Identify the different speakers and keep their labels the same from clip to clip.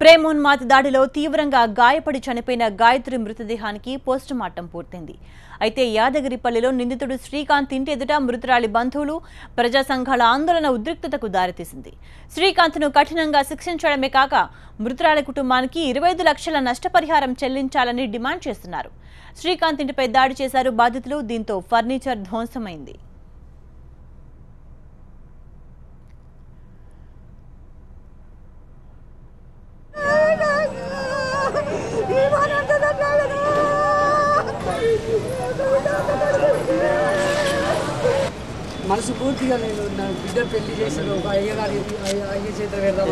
Speaker 1: ప్రేమోన్మాద దాడిలో తీవ్రంగా గాయపడి చనిపోయిన గాయత్రి మృతదేహానికి పోస్టుమార్టం పూర్తయింది. అయితే యాదగిరిపల్లిలో నిందితుడు శ్రీకాంత్ ఇంటి ఎదుట మృతురాలి బంధువులు, ప్రజా సంఘాల ఆందోళన ఉద్రిక్తతకు దారితీసింది. శ్రీకాంత్ను కఠినంగా శిక్షించడమే కాక మృతురాలి కుటుంబానికి 25 లక్షల నష్టపరిహారం చెల్లించాలని డిమాండ్ చేస్తున్నారు. శ్రీకాంత్ ఇంటిపై దాడి చేశారు బాధితులు. దీంతో ఫర్నిచర్ ధ్వంసమైంది.
Speaker 2: మనసు పూర్తిగా నేను నా బిడ్డ పెళ్లి చేసిన ఒక అయ్య చేత వెళ్దాం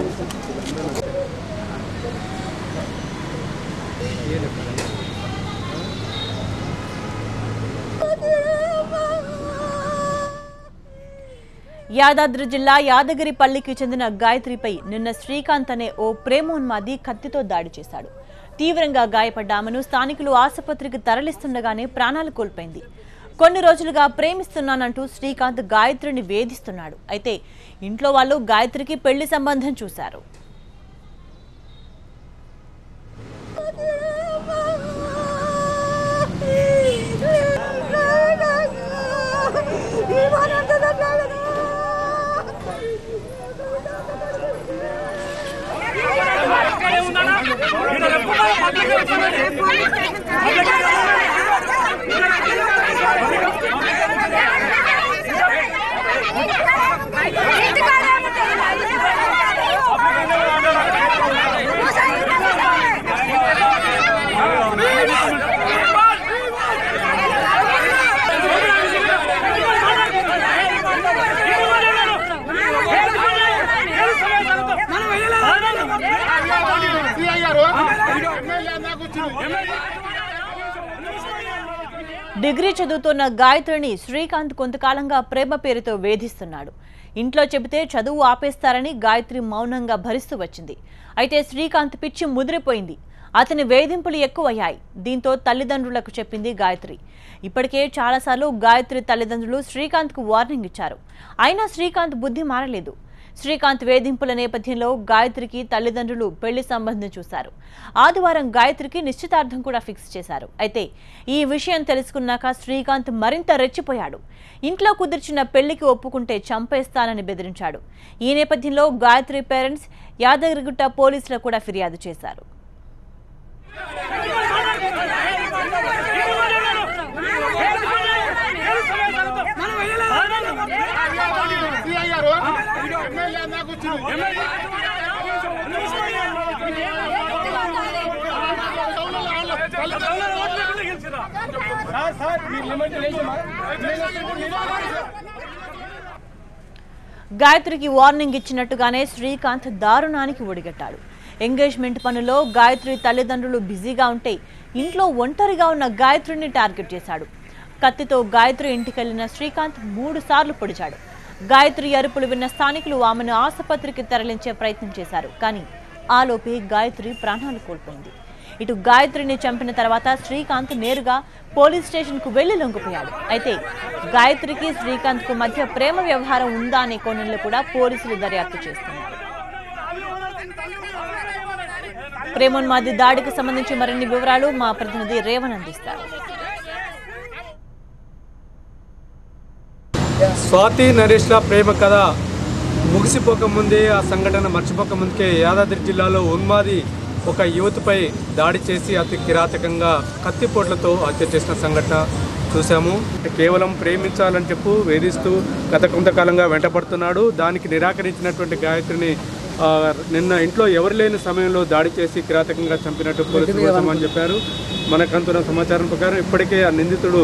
Speaker 1: యాదాద్రి జిల్లా యాదగిరిపల్లికి చెందిన గాయత్రిపై నిన్న శ్రీకాంత్ అనే ఓ ప్రేమోన్మాది కత్తితో దాడి చేశాడు. తీవ్రంగా గాయపడ్డ ఆమెను స్థానికులు ఆసుపత్రికి తరలిస్తుండగానే ప్రాణాలు కోల్పోయింది. కొన్ని రోజులుగా ప్రేమిస్తున్నానంటూ శ్రీకాంత్ గాయత్రిని వేధిస్తున్నాడు. అయితే ఇంట్లో వాళ్ళు గాయత్రికి పెళ్లి సంబంధం చూశారు. డిగ్రీ చదువుతున్న గాయత్రిని శ్రీకాంత్ కొంతకాలంగా ప్రేమ పేరుతో వేధిస్తున్నాడు. ఇంట్లో చెబితే చదువు ఆపేస్తారని గాయత్రి మౌనంగా భరిస్తూ వచ్చింది. అయితే శ్రీకాంత్ పిచ్చి ముదిరిపోయింది. అతని వేధింపులు ఎక్కువయ్యాయి. దీంతో తల్లిదండ్రులకు చెప్పింది గాయత్రి. ఇప్పటికే చాలాసార్లు గాయత్రి తల్లిదండ్రులు శ్రీకాంత్కు వార్నింగ్ ఇచ్చారు. అయినా శ్రీకాంత్ బుద్ధి మారలేదు. శ్రీకాంత్ వేధింపుల నేపథ్యంలో గాయత్రికి తల్లిదండ్రులు పెళ్లి సంబంధం చూశారు. ఆదివారం గాయత్రికి నిశ్చితార్థం కూడా ఫిక్స్ చేశారు. అయితే ఈ విషయం తెలుసుకున్నాక శ్రీకాంత్ మరింత రెచ్చిపోయాడు. ఇంట్లో కుదిర్చిన పెళ్లికి ఒప్పుకుంటే చంపేస్తానని బెదిరించాడు. ఈ నేపథ్యంలో గాయత్రి పేరెంట్స్ యాదగిరిగుట్ట పోలీసులకు కూడా ఫిర్యాదు చేశారు. గాయత్రికి వార్నింగ్ ఇచ్చినట్టుగానే శ్రీకాంత్ దారుణానికి ఒడిగట్టాడు. ఎంగేజ్మెంట్ పనుల్లో గాయత్రి తల్లిదండ్రులు బిజీగా ఉంటే ఇంట్లో ఒంటరిగా ఉన్న గాయత్రిని టార్గెట్ చేశాడు. కత్తితో గాయత్రి ఇంటికెళ్లిన శ్రీకాంత్ 3 సార్లు పొడిచాడు. గాయత్రి అరుపులు విన్న స్థానికులు ఆమెను ఆసుపత్రికి తరలించే ప్రయత్నం చేశారు. కానీ ఆలోపే గాయత్రి ప్రాణాలు కోల్పోయింది. ఇటు గాయత్రిని చంపిన తర్వాత శ్రీకాంత్ నేరుగా పోలీస్ స్టేషన్కు వెళ్లి లొంగిపోయాడు. అయితే గాయత్రికి శ్రీకాంత్కు మధ్య ప్రేమ వ్యవహారం ఉందా అనే కోణంలో కూడా పోలీసులు దర్యాప్తు చేస్తున్నారు. ప్రేమోన్మాది దాడికి సంబంధించి మరిన్ని వివరాలు మా ప్రతినిధి రేవణ్ అందిస్తారు.
Speaker 3: స్వాతి నరేష్ల ప్రేమ కథ ముగిసిపోకముందే, ఆ సంఘటన మర్చిపోకముందుకే యాదాద్రి జిల్లాలో ఉన్మాది ఒక యువతిపై దాడి చేసి అతి కిరాతకంగా కత్తిపోట్లతో హత్య చేసిన సంఘటన చూసాము. కేవలం ప్రేమించాలని చెప్పు వేధిస్తూ గత కొంతకాలంగా వెంటపడుతున్నాడు. దానికి నిరాకరించినటువంటి గాయత్రిని నిన్న ఇంట్లో ఎవరు లేని సమయంలో దాడి చేసి కిరాతకంగా చంపినట్టు పోలీసులు అని చెప్పారు. మనకంతున్న సమాచారం ప్రకారం ఇప్పటికే ఆ నిందితుడు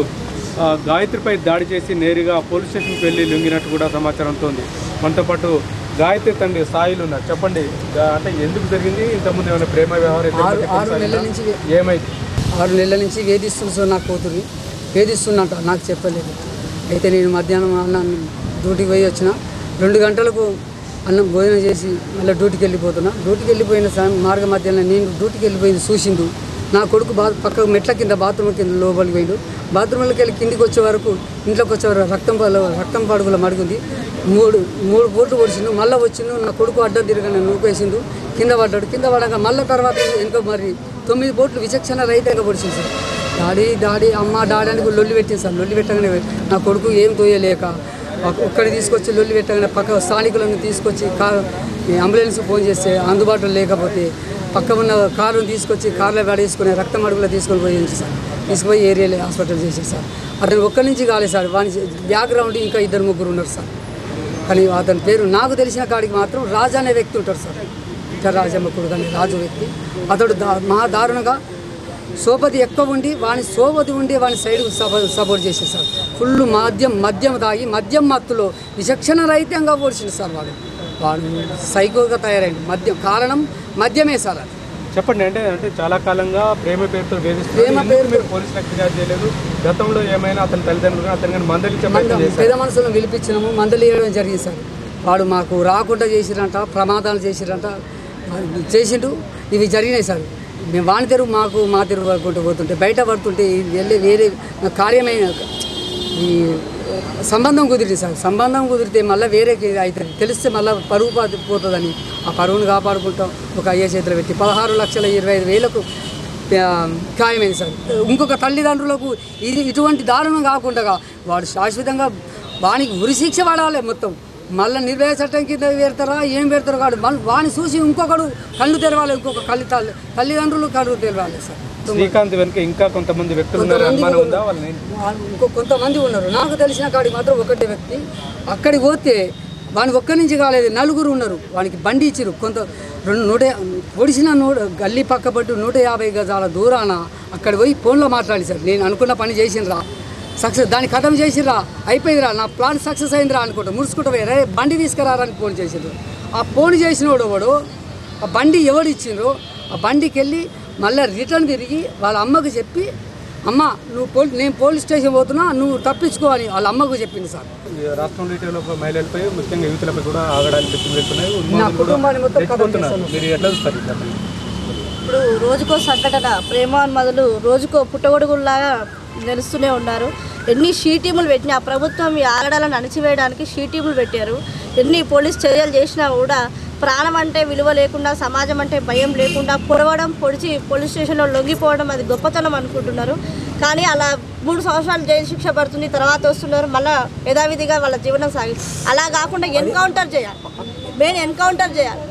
Speaker 3: గాయత్రిపై దాడి చేసి నేరుగా పోలీస్ స్టేషన్కి వెళ్ళి లొంగినట్టు కూడా సమాచారంతో ఉంది. మనతో పాటు గాయత్రి తండ్రి సాయిలు ఉన్నారు. చెప్పండి, అంటే ఎందుకు జరిగింది? ఇంతకుముందు ఏమైనా ప్రేమ వ్యవహారం ఏమైంది?
Speaker 2: 6 నెలల నుంచి వేధిస్తున్నా నా కూతుర్ని వేధిస్తున్నట్ట నాకు చెప్పలేదు. అయితే నేను మధ్యాహ్నం అన్నం డ్యూటీకి పోయి వచ్చిన 2 గంటలకు అన్నం భోజనం చేసి మళ్ళీ డ్యూటీకి వెళ్ళిపోతున్నా. డ్యూటీకి వెళ్ళిపోయిన మార్గ మధ్యాహ్నం నేను డ్యూటీకి వెళ్ళిపోయింది చూసిండు. నా కొడుకు పక్కకు మెట్ల కింద బాత్రూమ్ కింద లోపలికి పోయిండు. బాత్రూంలోకి వెళ్ళి కిందికి వచ్చే వరకు ఇంట్లోకి వచ్చే వరకు రక్తం పడుగుల మడుగుంది. మూడు పోట్లు పొడిచిండు. మళ్ళీ వచ్చిండు. నా కొడుకు అడ్డం తిరగని నూపేసిండు. కింద పడ్డాడు. కింద పడక మళ్ళీ తర్వాత ఇంకా మరి 9 పోట్లు విచక్షణ రహితంగా పొడిచింది సార్. డాడీ అమ్మ డాడీ అని లొల్లి పెట్టింది సార్. లొల్లి పెట్టగానే నా కొడుకు ఏం తోయలేక ఒక్కడి తీసుకొచ్చి లొల్లి పెట్టగానే పక్క స్థానికులను తీసుకొచ్చి అంబులెన్స్ ఫోన్ చేస్తే అందుబాటులో లేకపోతే పక్క ఉన్న కారును తీసుకొచ్చి కారులో పడేసుకుని రక్తం అడుగులో తీసుకొని పోయింది సార్. తీసుకుపోయి ఏరియాలో హాస్పిటల్ చేసేది సార్. అతను ఒక్కడి నుంచి కాలేదు సార్. వాని బ్యాక్గ్రౌండ్ ఇంకా 2-3 ఉన్నారు సార్. కానీ అతని పేరు నాకు తెలిసిన కాడికి మాత్రం రాజు అనే వ్యక్తి ఉంటారు సార్. రాజమ్మ కొడుకు అనే రాజు వ్యక్తి. అతడు మహా దారుణంగా సోపతి ఎక్కువ ఉండి వాని సోపతి ఉండి వాని సైడ్కు సపోర్ట్ చేసేది సార్. ఫుల్ మద్యం తాగి మద్యం మత్తులో విచక్షణ రహితంగా ఓడిచింది సార్. వాడు సైకోగా తయారైంది. కారణం మద్యమే సార్. అది
Speaker 3: చెప్పండి. అంటే చాలా కాలంగా ప్రేమ పేరుతో వేధిస్తున్నారు. మీరు పోలీసులకు ఫిర్యాదు చేయలేదు? గతంలో ఏమైనా అతని తల్లిదండ్రులు అతను
Speaker 2: పెద్ద మనుషులను పిలిపించినాము, మందలు ఇవ్వడం జరిగింది సార్. వాడు మాకు రాకుండా చేసిరంట, ప్రమాదాలు చేసిరంట, చేసిండు. ఇవి జరిగినాయి సార్. మేము వాని తెరువు మా తెరువు పడుకుంటూ పోతుంటే బయట పడుతుంటే వెళ్ళి వేరే కార్యమైన ఈ సంబంధం కుదిరింది సార్. సంబంధం కుదిరితే మళ్ళీ వేరే అవుతుంది. తెలిస్తే మళ్ళీ పరువు పోతుందని ఆ పరువును కాపాడుకుంటాం. ఒక అయ్యే చేతిలో పెట్టి 16,25,000 ఖాయమైంది సార్. ఇంకొక తల్లిదండ్రులకు ఇటువంటి దారుణం కాకుండా వాడు శాశ్వతంగా వానికి ఉరిశిక్ష పడాలి మొత్తం. మళ్ళీ నిర్భయ చట్టం కింద పెడతారా ఏం పెడతారో కాదు. వాడిని చూసి ఇంకొకడు కళ్ళు తెరవాలి, ఇంకొక తల్లిదండ్రులు కళ్ళు తెరవాలి సార్.
Speaker 3: శ్రీకాంత్ వెనుక ఇంకా కొంతమంది వ్యక్తులు
Speaker 2: కొంతమంది ఉన్నారు. నాకు తెలిసిన కాడికి మాత్రం ఒకటే వ్యక్తి. అక్కడికి పోతే వానికి ఒక్కడి నుంచి కాలేదు, 4 ఉన్నారు. వానికి బండి ఇచ్చిరు. పొడిచిన గల్లీ పక్క పట్టు 150 గజాల దూరాన అక్కడ పోయి ఫోన్లో మాట్లాడి సార్. నేను అనుకున్న పని చేసినరా, సక్సెస్ దాన్ని కథం చేసిరా, అయిపోయిందిరా, నా ప్లాన్ సక్సెస్ అయిందిరా అనుకుంటా ముడుచుకుంటూ పోయారా, బండి తీసుకురారని ఫోన్ చేసిండ్రు. ఆ ఫోన్ చేసినోడు వాడు ఆ బండి ఎవడు ఇచ్చిండ్రు, ఆ బండికి వెళ్ళి మళ్ళీ రిటర్న్ తిరిగి వాళ్ళ అమ్మకు చెప్పి, అమ్మ నేను పోలీస్ స్టేషన్ పోతున్నా, నువ్వు తప్పించుకో అని వాళ్ళ అమ్మకు చెప్పింది సార్.
Speaker 3: రాష్ట్రంలో ఇటీవల మహిళలపై ముఖ్యంగా యువతులపై కూడా ఆగడానికి
Speaker 2: నా కుటుంబాన్ని మొత్తం
Speaker 4: ఇప్పుడు రోజుకో సంఘటన, ప్రేమాన్మదులు రోజుకో పుట్టగొడుగుల్లాగా నిలుస్తూనే ఉన్నారు. ఎన్ని షీటీములు పెట్టినా ప్రభుత్వం ఈ ఆగడాలను అణచివేయడానికి షీటీములు పెట్టారు. ఎన్ని పోలీస్ చర్యలు చేసినా కూడా ప్రాణం అంటే విలువ లేకుండా, సమాజం అంటే భయం లేకుండా పొడిచి పోలీస్ స్టేషన్లో లొంగిపోవడం అది గొప్పతనం అనుకుంటున్నారు. కానీ అలా 3 సంవత్సరాలు జైలు శిక్ష పడుతుంది, తర్వాత వస్తున్నారు, మళ్ళీ యథావిధిగా వాళ్ళ జీవనం అలా కాకుండా ఎన్కౌంటర్ చేయాలి.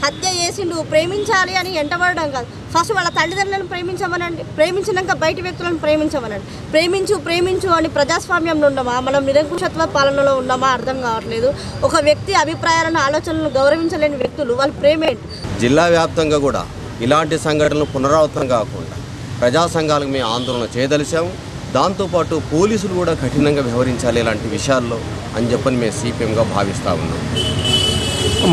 Speaker 4: హత్య చేసిండు, ప్రేమించాలి అని ఎంటబడడం కాదు. ఫస్ట్ వాళ్ళ తల్లిదండ్రులను ప్రేమించమనండి, ప్రేమించినాక బయట వ్యక్తులను ప్రేమించమనండి. ప్రేమించు అని ప్రజాస్వామ్యంలో ఉన్నామా, మనం నిరంకుశత్వ పాలనలో ఉన్నామా అర్థం కావట్లేదు. ఒక వ్యక్తి అభిప్రాయాలను, ఆలోచనలను గౌరవించలేని వ్యక్తులు వాళ్ళు ప్రేమేంటి?
Speaker 5: జిల్లా వ్యాప్తంగా కూడా ఇలాంటి సంఘటనలు పునరావృతం కాకుండా ప్రజా సంఘాలకు మేము ఆందోళన చేయదలిచాము. దాంతోపాటు పోలీసులు కూడా కఠినంగా వ్యవహరించాలి ఇలాంటి విషయాల్లో అని చెప్పని మేము సిపిఎంగా భావిస్తూ ఉన్నాం.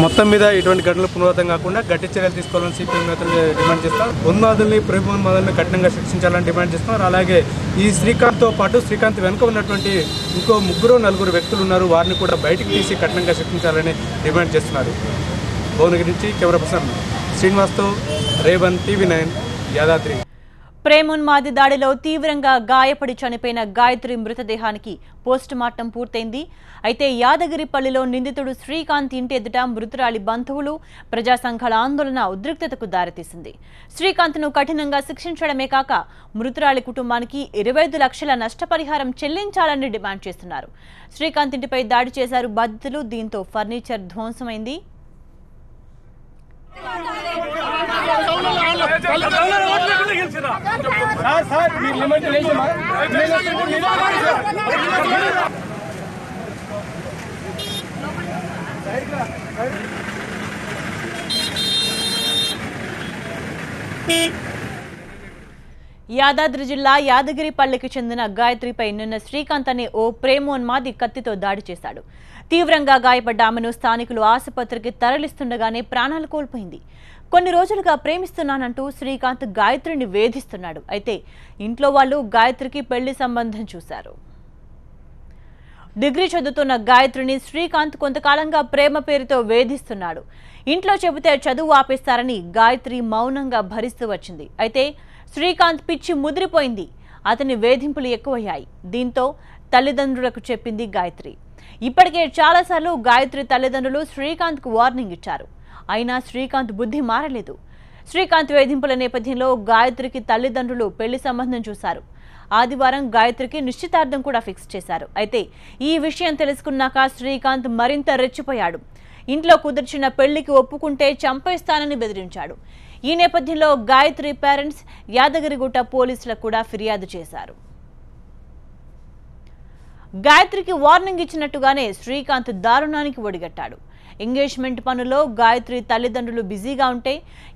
Speaker 3: మొత్తం మీద ఇటువంటి ఘటనలు పునరావృతం కాకుండా గట్టి చర్యలు తీసుకోవాలని సిపిఎం నేతలు డిమాండ్ చేస్తారు. ఉన్మాదుల్ని, ప్రేమోన్మాదుల్ని కఠినంగా శిక్షించాలని డిమాండ్ చేస్తున్నారు. అలాగే ఈ శ్రీకాంత్తో పాటు శ్రీకాంత్ వెనుక ఉన్నటువంటి ఇంకో 3-4 వ్యక్తులు ఉన్నారు, వారిని కూడా బయటికి తీసి కఠినంగా శిక్షించాలని డిమాండ్ చేస్తున్నారు. భువనగిరి నుంచి camera person శ్రీనివాస్తో Revan, TV9 Yadadri.
Speaker 1: ప్రేమోన్మాది దాడిలో తీవ్రంగా గాయపడి చనిపోయిన గాయత్రి మృతదేహానికి పోస్టుమార్టం పూర్తయింది. అయితే యాదగిరిపల్లిలో నిందితుడు శ్రీకాంత్ ఇంటి ఎదుట మృతురాలి బంధువులు, ప్రజా సంఘాల ఆందోళన ఉద్రిక్తతకు దారితీసింది. శ్రీకాంత్ను కఠినంగా శిక్షించడమే కాక మృతురాలి కుటుంబానికి 25 లక్షల నష్టపరిహారం చెల్లించాలని డిమాండ్ చేస్తున్నారు. శ్రీకాంత్ ఇంటిపై దాడి చేశారు బాధితులు. దీంతో ఫర్నిచర్ ధ్వంసమైంది. యాదాద్రి జిల్లా యాదగిరిపల్లికి చెందిన గాయత్రిపై నిన్న శ్రీకాంత్ అనే ఓ ప్రేమోన్మాది కత్తితో దాడి చేశాడు. తీవ్రంగా గాయపడ్డ ఆమెను స్థానికులు ఆసుపత్రికి తరలిస్తుండగానే ప్రాణాలు కోల్పోయింది. కొన్ని రోజులుగా ప్రేమిస్తున్నానంటూ శ్రీకాంత్ గాయత్రిని వేధిస్తున్నాడు. అయితే ఇంట్లో వాళ్ళు గాయత్రికి పెళ్లి సంబంధం చూశారు. డిగ్రీ చదువుతున్న గాయత్రిని శ్రీకాంత్ కొంతకాలంగా ప్రేమ పేరుతో వేధిస్తున్నాడు. ఇంట్లో చెబితే చదువు ఆపేస్తారని గాయత్రి మౌనంగా భరిస్తూ వచ్చింది. అయితే శ్రీకాంత్ పిచ్చి ముదిరిపోయింది. అతని వేధింపులు ఎక్కువయ్యాయి. దీంతో తల్లిదండ్రులకు చెప్పింది గాయత్రి. ఇప్పటికే చాలాసార్లు గాయత్రి తల్లిదండ్రులు శ్రీకాంత్కు వార్నింగ్ ఇచ్చారు. అయినా శ్రీకాంత్ బుద్ధి మారలేదు. శ్రీకాంత్ వేధింపుల నేపథ్యంలో గాయత్రికి తల్లిదండ్రులు పెళ్లి సంబంధం చూశారు. ఆదివారం గాయత్రికి నిశ్చితార్థం కూడా ఫిక్స్ చేశారు. అయితే ఈ విషయం తెలుసుకున్నాక శ్రీకాంత్ మరింత రెచ్చిపోయాడు. ఇంట్లో కుదిర్చిన పెళ్లికి ఒప్పుకుంటే చంపేస్తానని బెదిరించాడు. ఈ నేపథ్యంలో గాయత్రి పేరెంట్స్ యాదగిరిగుట్ట పోలీసులకు కూడా ఫిర్యాదు చేశారు. గాయత్రికి వార్నింగ్ ఇచ్చినట్టుగానే శ్రీకాంత్ దారుణానికి ఒడిగట్టాడు. ఎంగేజ్మెంట్ పనుల్లో గాయత్రి తల్లిదండ్రులు బిజీగా ఉంటే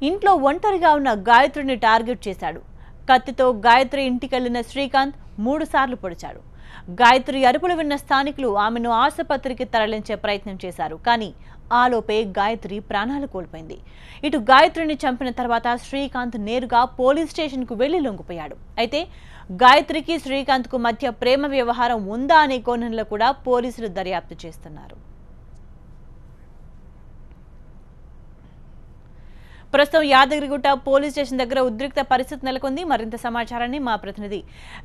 Speaker 1: ఇంట్లో ఒంటరిగా ఉన్న గాయత్రిని టార్గెట్ చేశాడు. కత్తితో గాయత్రి ఇంటికెళ్లిన శ్రీకాంత్ 3 సార్లు పొడిచాడు. గాయత్రి అరుపులు విన్న స్థానికులు ఆమెను ఆసుపత్రికి తరలించే ప్రయత్నం చేశారు. కానీ ఆలోపే గాయత్రి ప్రాణాలు కోల్పోయింది. ఇటు గాయత్రిని చంపిన తర్వాత శ్రీకాంత్ నేరుగా పోలీస్ స్టేషన్కు వెళ్లి లొంగిపోయాడు. అయితే గాయత్రికి శ్రీకాంత్కు మధ్య ప్రేమ వ్యవహారం ఉందా అనే కోణంలో కూడా పోలీసులు దర్యాప్తు చేస్తున్నారు. ప్రస్తుతం యాదగిరిగుట్ట పోలీస్ స్టేషన్ దగ్గర ఉద్రిక్త పరిస్థితి నెలకొంది. మరింత సమాచారాన్ని మా ప్రతినిధి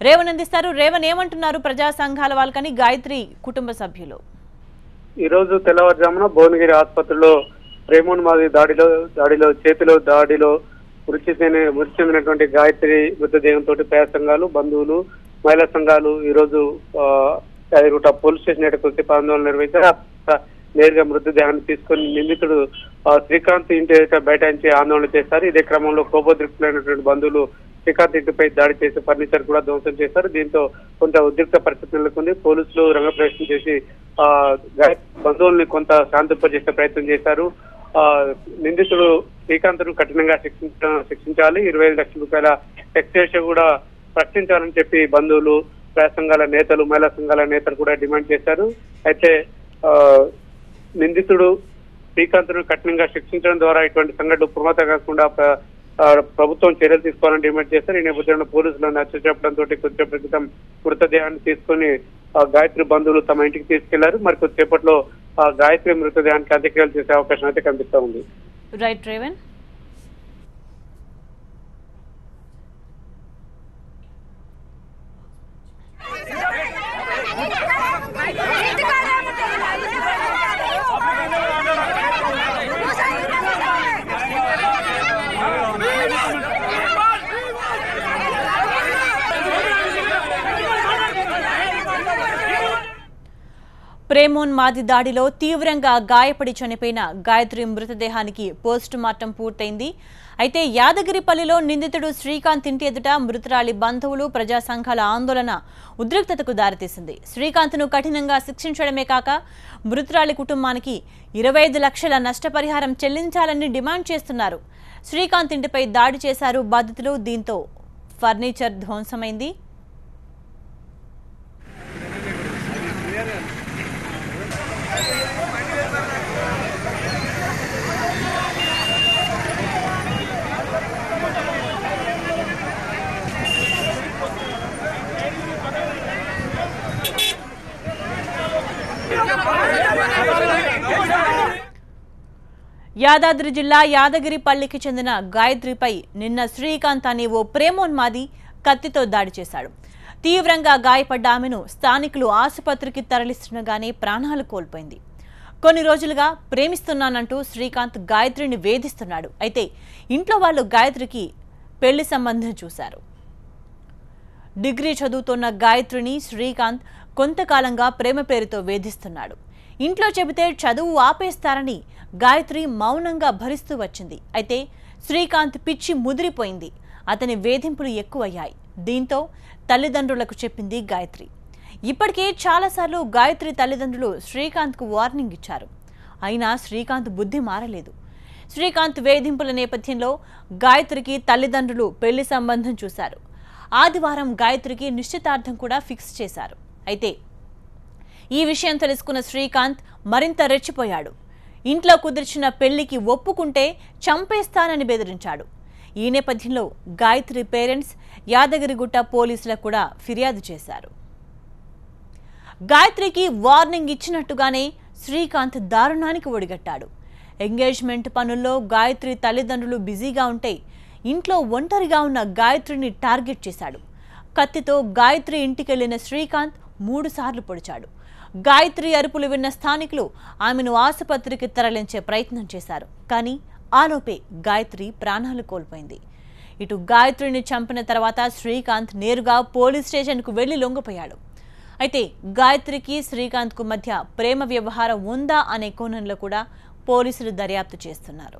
Speaker 1: రేవన్ అందిస్తారు. రేవన్, ఏమంటున్నారు ప్రజా సంఘాల వాళ్ళకని గాయత్రి కుటుంబ సభ్యులు?
Speaker 6: ఈ రోజు తెల్లవారుజామున భువనగిరి ఆసుపత్రిలో రేమోన్ మాది చేతిలో దాడిలో మృతి చెందినటువంటి గాయత్రి మృతదేహంతో పేద సంఘాలు, బంధువులు, మహిళా సంఘాలు ఈ రోజు యాదగిరిగుట్ట పోలీస్ స్టేషన్ ఎక్కడికి ఆందోళన నిర్వహించారు. నేరుగా మృతదేహాన్ని తీసుకుని నిందితుడు శ్రీకాంత్ ఇంటి బైఠాయించి ఆందోళన చేశారు. ఇదే క్రమంలో కోపోద్రిక్తులైనటువంటి బంధువులు శ్రీకాంత్ ఇంటిపై దాడి చేసి ఫర్నిచర్ కూడా ధ్వంసం చేశారు. దీంతో కొంత ఉద్రిక్త పరిస్థితి నెలకొంది. పోలీసులు రంగప్రవేశం చేసి బంధువుల్ని కొంత శాంతింపజేసే ప్రయత్నం చేశారు. నిందితుడు శ్రీకాంత్ను కఠినంగా శిక్షించాలి, 25 లక్షల రూపాయల ఎక్స్గ్రేషియా కూడా ప్రకటించాలని చెప్పి బంధువులు, ప్రజా సంఘాల నేతలు, మహిళా సంఘాల నేతలు కూడా డిమాండ్ చేశారు. అయితే నిందితుడు శ్రీకాంత్ను కఠినంగా శిక్షించడం ద్వారా ఇటువంటి సంఘటనలు పునరావృతం కాకుండా ప్రభుత్వం చర్యలు తీసుకోవాలని డిమాండ్ చేశారు. ఈ నేపథ్యంలో పోలీసులను హెచ్చరించడంతో కొద్దిసేపటి క్రితం మృతదేహాన్ని తీసుకుని గాయత్రి బంధువులు తమ ఇంటికి తీసుకెళ్లారు. మరి కొద్దిసేపట్లో గాయత్రి మృతదేహానికి అంత్యక్రియలు చేసే అవకాశం అయితే కనిపిస్తా ఉంది.
Speaker 1: రైట్ రేవన్. ప్రేమోన్మాది దాడిలో తీవ్రంగా గాయపడి చనిపోయిన గాయత్రి మృతదేహానికి పోస్ట్ మార్టం పూర్తయింది. అయితే యాదగిరిపల్లిలో నిందితుడు శ్రీకాంత్ ఇంటి ఎదుట మృతురాలి బంధువులు, ప్రజా సంఘాల ఆందోళన ఉద్రిక్తతకు దారితీసింది. శ్రీకాంత్ను కఠినంగా శిక్షించడమే కాక మృతురాలి కుటుంబానికి 25 లక్షల నష్టపరిహారం చెల్లించాలని డిమాండ్ చేస్తున్నారు. శ్రీకాంత్ ఇంటిపై దాడి చేశారు బాధితులు. దీంతో ఫర్నిచర్ ధ్వంసమైంది. యాదాద్రి జిల్లా యాదగిరిపల్లికి చెందిన గాయత్రిపై నిన్న శ్రీకాంత్ అనే ఓ ప్రేమోన్మాది కత్తితో దాడి చేశాడు. తీవ్రంగా గాయపడ్డ ఆమెను స్థానికులు ఆసుపత్రికి తరలిస్తుండగానే ప్రాణాలు కోల్పోయింది. కొన్ని రోజులుగా ప్రేమిస్తున్నానంటూ శ్రీకాంత్ గాయత్రిని వేధిస్తున్నాడు. అయితే ఇంట్లో వాళ్ళు గాయత్రికి పెళ్లి సంబంధం చూశారు. డిగ్రీ చదువుతున్న గాయత్రిని శ్రీకాంత్ కొంతకాలంగా ప్రేమ పేరుతో వేధిస్తున్నాడు. ఇంట్లో చెబితే చదువు ఆపేస్తారని గాయత్రి మౌనంగా భరిస్తూ వచ్చింది. అయితే శ్రీకాంత్ పిచ్చి ముదిరిపోయింది. అతని వేధింపులు ఎక్కువయ్యాయి. దీంతో తల్లిదండ్రులకు చెప్పింది గాయత్రి. ఇప్పటికే చాలాసార్లు గాయత్రి తల్లిదండ్రులు శ్రీకాంత్కు వార్నింగ్ ఇచ్చారు. అయినా శ్రీకాంత్ బుద్ధి మారలేదు. శ్రీకాంత్ వేధింపుల నేపథ్యంలో గాయత్రికి తల్లిదండ్రులు పెళ్లి సంబంధం చూశారు. ఆదివారం గాయత్రికి నిశ్చితార్థం కూడా ఫిక్స్ చేశారు. అయితే ఈ విషయం తెలుసుకున్న శ్రీకాంత్ మరింత రెచ్చిపోయాడు. ఇంట్లో కుదిర్చిన పెళ్లికి ఒప్పుకుంటే చంపేస్తానని బెదిరించాడు. ఈ నేపథ్యంలో గాయత్రి పేరెంట్స్ యాదగిరిగుట్ట పోలీసులకు కూడా ఫిర్యాదు చేశారు. గాయత్రికి వార్నింగ్ ఇచ్చినట్టుగానే శ్రీకాంత్ దారుణానికి ఒడిగట్టాడు. ఎంగేజ్మెంట్ పనుల్లో గాయత్రి తల్లిదండ్రులు బిజీగా ఉంటే ఇంట్లో ఒంటరిగా ఉన్న గాయత్రిని టార్గెట్ చేశాడు. కత్తితో గాయత్రి ఇంటికెళ్లిన శ్రీకాంత్ 3 సార్లు పొడిచాడు. గాయత్రి అరుపులు విన్న స్థానికులు ఆమెను ఆసుపత్రికి తరలించే ప్రయత్నం చేశారు. కానీ ఆలోపే గాయత్రి ప్రాణాలు కోల్పోయింది. ఇటు గాయత్రిని చంపిన తర్వాత శ్రీకాంత్ నేరుగా పోలీస్ స్టేషన్కు వెళ్లి లొంగిపోయాడు. అయితే గాయత్రికి శ్రీకాంత్కు మధ్య ప్రేమ వ్యవహారం ఉందా అనే కోణంలో కూడా పోలీసులు దర్యాప్తు చేస్తున్నారు.